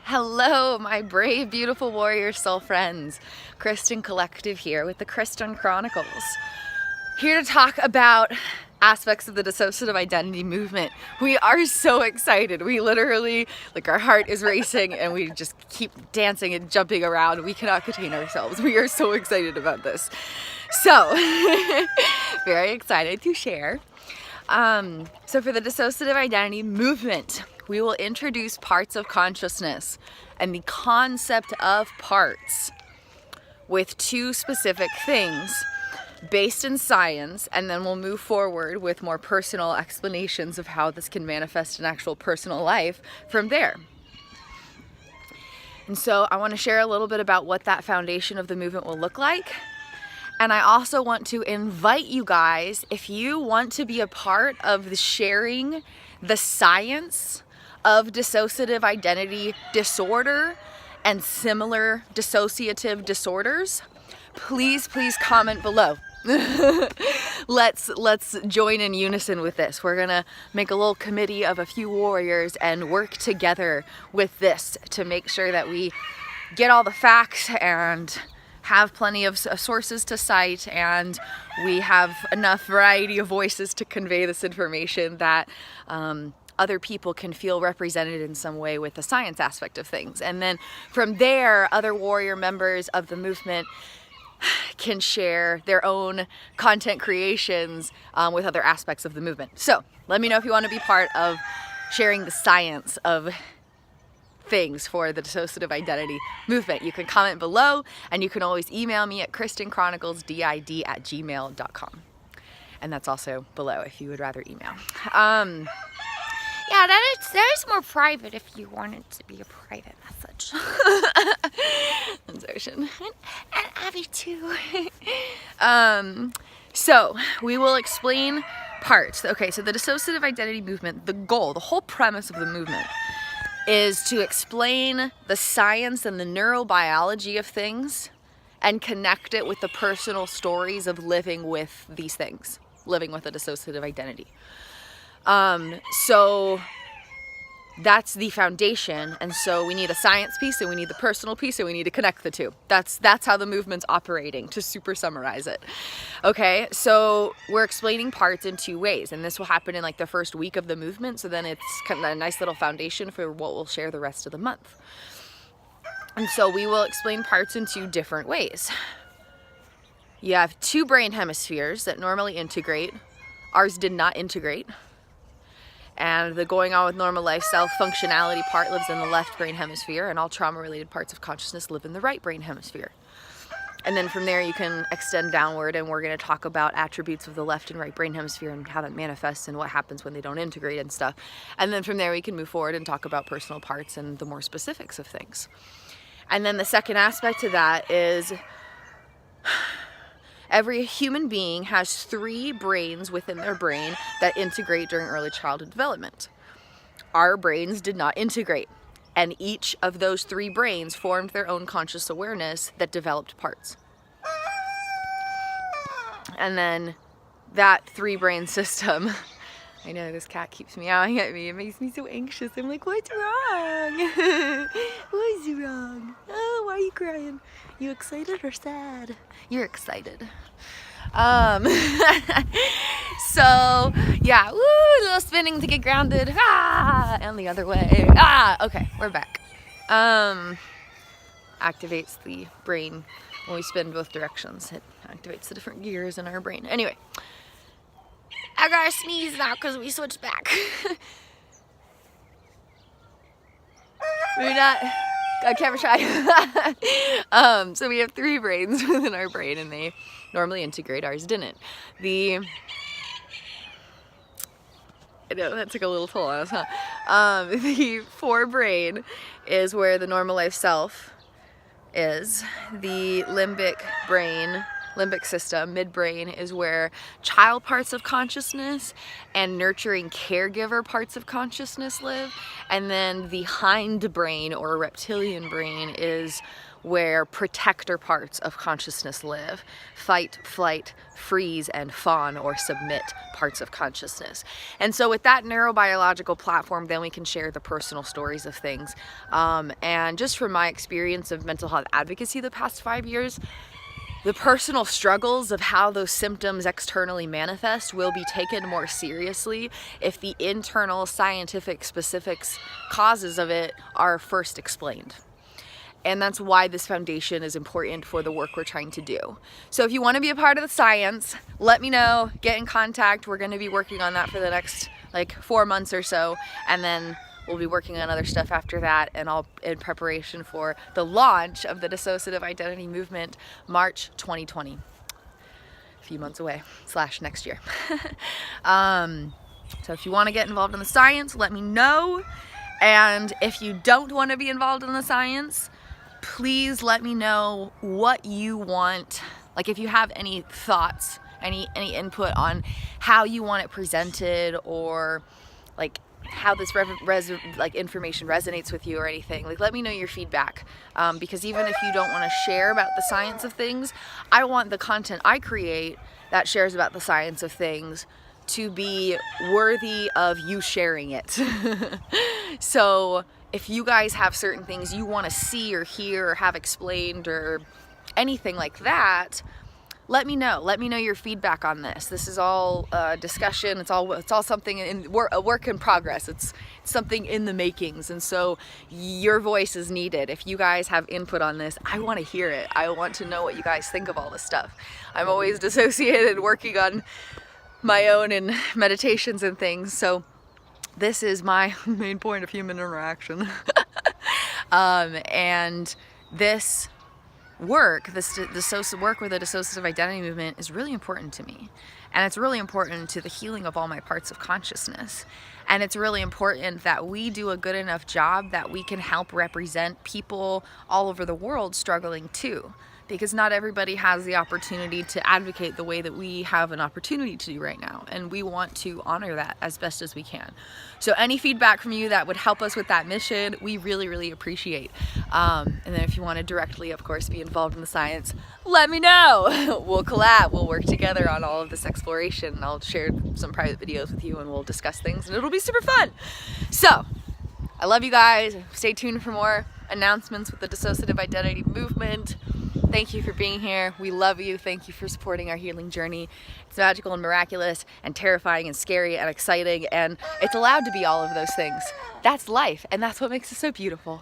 Hello, my brave, beautiful warrior soul friends. Kristin Collective here with the Kristin Chronicles. Here to talk about aspects of the dissociative identity movement. We are so excited. We literally, our heart is racing and we just keep dancing and jumping around. We cannot contain ourselves. We are so excited about this. So, very excited to share. So for the dissociative identity movement, we will introduce parts of consciousness and the concept of parts with two specific things based in science, and then we'll move forward with more personal explanations of how this can manifest in actual personal life from there. And so I want to share a little bit about what that foundation of the movement will look like. And I also want to invite you guys, if you want to be a part of the sharing the science of dissociative identity disorder and similar dissociative disorders, please comment below. Let's join in unison with this. We're gonna make a little committee of a few warriors and work together with this to make sure that we get all the facts and have plenty of sources to cite, and we have enough variety of voices to convey this information that other people can feel represented in some way with the science aspect of things. And then from there, other warrior members of the movement can share their own content creations with other aspects of the movement. So let me know if you want to be part of sharing the science of things for the dissociative identity movement. You can comment below, and you can always email me at kristinchroniclesdid@gmail.com. And that's also below if you would rather email. Yeah, that is more private if you want it to be a private message. That's Ocean. And Abby too. So we will explain parts. Okay, so the dissociative identity movement, the goal, the whole premise of the movement is to explain the science and the neurobiology of things and connect it with the personal stories of living with these things, living with a dissociative identity. So that's the foundation, and so we need a science piece and we need the personal piece and we need to connect the two. That's how the movement's operating, to super summarize it. Okay, so we're explaining parts in two ways, and this will happen in the first week of the movement, so then it's kind of a nice little foundation for what we'll share the rest of the month. And so we will explain parts in two different ways. You have two brain hemispheres that normally integrate. Ours did not integrate. And the going on with normal life self-functionality part lives in the left brain hemisphere, and all trauma-related parts of consciousness live in the right brain hemisphere. And then from there you can extend downward, and we're going to talk about attributes of the left and right brain hemisphere and how that manifests and what happens when they don't integrate and stuff. And then from there we can move forward and talk about personal parts and the more specifics of things. And then the second aspect to that is every human being has 3 brains within their brain that integrate during early childhood development. Our brains did not integrate, and each of those 3 brains formed their own conscious awareness that developed parts. And then that 3-brain system, I know this cat keeps meowing at me, it makes me so anxious. I'm like, what's wrong? What's wrong? Oh, why are you crying? You excited or sad? You're excited. So yeah, woo, a little spinning to get grounded, and the other way, okay, we're back. Activates the brain when we spin both directions. It activates the different gears in our brain. Anyway, I gotta sneeze now because we switched back. we're not, camera shy. So we have 3 brains within our brain, and they normally integrate. Ours didn't. I know that took a little toll on us, huh? The forebrain is where the normal life self is. The limbic system, midbrain, is where child parts of consciousness and nurturing caregiver parts of consciousness live. And then the hindbrain or reptilian brain is where protector parts of consciousness live. Fight, flight, freeze, and fawn or submit parts of consciousness. And so with that neurobiological platform, then we can share the personal stories of things. And just from my experience of mental health advocacy the past 5 years, the personal struggles of how those symptoms externally manifest will be taken more seriously if the internal scientific specifics causes of it are first explained. And that's why this foundation is important for the work we're trying to do. So if you want to be a part of the science, let me know, get in contact. We're going to be working on that for the next 4 months or so, and then we'll be working on other stuff after that, and all in preparation for the launch of the Dissociative Identity Movement, March 2020. A few months away, / next year. So if you want to get involved in the science, let me know. And if you don't want to be involved in the science, please let me know what you want. Like if you have any thoughts, any input on how you want it presented, or how this information resonates with you or anything. Let me know your feedback, because even if you don't want to share about the science of things, I want the content I create that shares about the science of things to be worthy of you sharing it. So if you guys have certain things you want to see or hear or have explained or anything like that, let me know. Let me know your feedback on this. This is all discussion. It's all something a work in progress. It's something in the makings, and so your voice is needed. If you guys have input on this, I want to hear it. I want to know what you guys think of all this stuff. I'm always dissociated, working on my own and meditations and things. So this is my main point of human interaction, and this work, work with the dissociative identity movement is really important to me, and it's really important to the healing of all my parts of consciousness, and it's really important that we do a good enough job that we can help represent people all over the world struggling too, because not everybody has the opportunity to advocate the way that we have an opportunity to do right now, and we want to honor that as best as we can. So any feedback from you that would help us with that mission, we really, really appreciate. And then if you want to directly, of course, be involved in the science, let me know. We'll collab, we'll work together on all of this exploration, and I'll share some private videos with you, and we'll discuss things, and it'll be super fun. So I love you guys. Stay tuned for more announcements with the Dissociative Identity Movement. Thank you for being here. We love you. Thank you for supporting our healing journey. It's magical and miraculous and terrifying and scary and exciting, and it's allowed to be all of those things. That's life, and that's what makes it so beautiful.